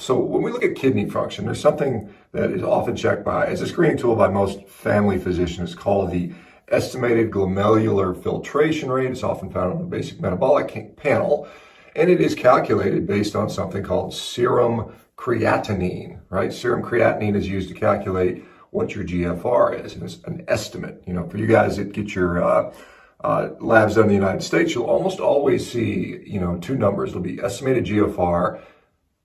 So when we look at kidney function, there's something that is often checked by, as a screening tool by most family physicians, called the estimated glomerular filtration rate. It's often found on the basic metabolic panel, and it is calculated based on something called serum creatinine, right? Serum creatinine is used to calculate what your GFR is, and it's an estimate. You know, for you guys that get your labs done in the United States, you'll almost always see, you know, two numbers. It'll be estimated GFR,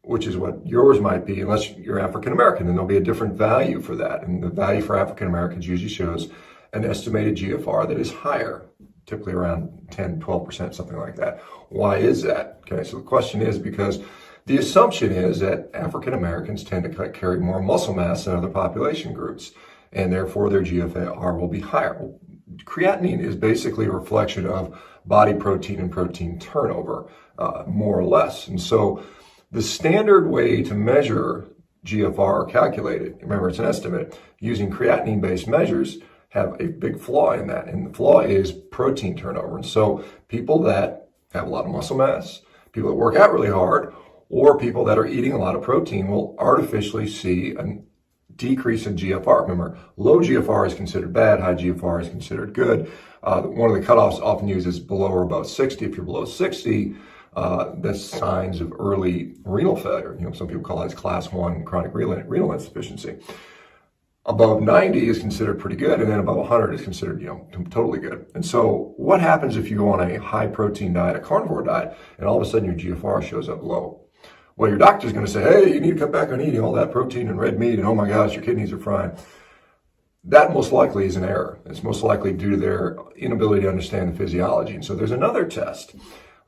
which is what yours might be, unless you're African American, and there'll be a different value for that. And the value for African Americans usually shows an estimated GFR that is higher, typically around 10, 12%, something like that. Why is that? Okay, so the question is because the assumption is that African Americans tend to carry more muscle mass than other population groups, and therefore their GFR will be higher. Creatinine is basically a reflection of body protein and protein turnover, more or less. And so the standard way to measure GFR calculated, remember it's an estimate, using creatinine-based measures, have a big flaw in that. And the flaw is protein turnover. And so people that have a lot of muscle mass, people that work out really hard, or people that are eating a lot of protein will artificially see a decrease in GFR. Remember, low GFR is considered bad, high GFR is considered good. One of the cutoffs often used is below or above 60. If you're below 60, that's signs of early renal failure. You know, some people call that class 1 chronic renal insufficiency. Above 90 is considered pretty good, and then above 100 is considered, you know, totally good. And so what happens if you go on a high protein diet, a carnivore diet, and all of a sudden your GFR shows up low? Well, your doctor's going to say, hey, you need to cut back on eating all that protein and red meat, and oh my gosh, your kidneys are frying. That most likely is an error. It's most likely due to their inability to understand the physiology. And so there's another test.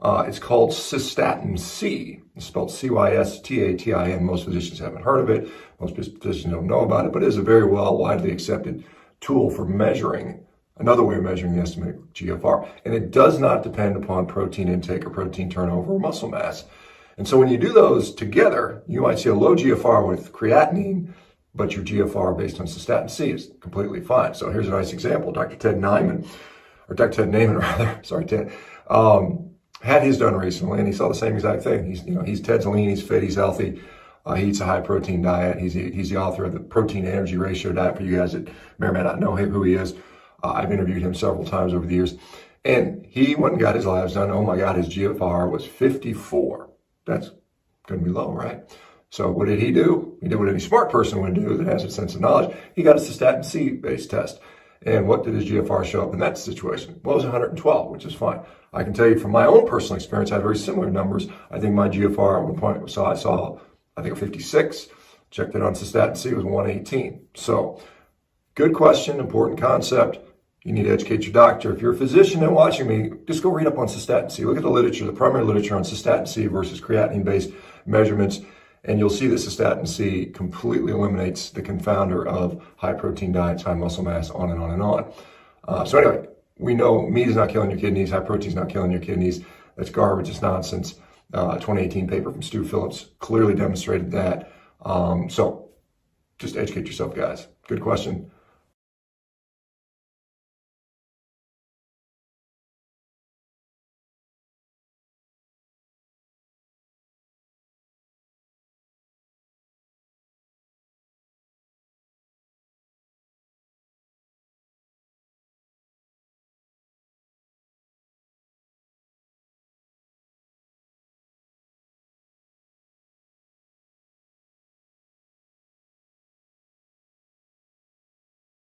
It's called Cystatin C. It's spelled Cystatin. Most physicians haven't heard of it. Most physicians don't know about it, but it is a very widely accepted tool for measuring, another way of measuring the estimated GFR. And it does not depend upon protein intake or protein turnover or muscle mass. And so when you do those together, you might see a low GFR with creatinine, but your GFR based on Cystatin C is completely fine. So here's a nice example. Dr. Ted Naiman, had his done recently, and he saw the same exact thing. He's Ted's lean, he's fit, he's healthy. He eats a high protein diet. He's the author of the protein energy ratio diet. For you guys that may or may not know him, who he is, I've interviewed him several times over the years. And he went and got his labs done. Oh my God, his GFR was 54. That's going to be low, right? So what did he do? He did what any smart person would do that has a sense of knowledge. He got a Cystatin C based test. And what did his GFR show up in that situation? Well, it was 112, which is fine. I can tell you from my own personal experience, I had very similar numbers. I think my GFR at one point I saw a 56. Checked it on Cystatin C, it was 118. So good question, important concept. You need to educate your doctor. If you're a physician and watching me, just go read up on Cystatin C. Look at the literature, the primary literature on Cystatin C versus creatinine-based measurements, and you'll see that Cystatin C completely eliminates the confounder of high protein diets, high muscle mass, on and on and on. So anyway, we know meat is not killing your kidneys, high protein is not killing your kidneys. That's garbage, it's nonsense. 2018 paper from Stu Phillips clearly demonstrated that. So just educate yourself, guys. Good question.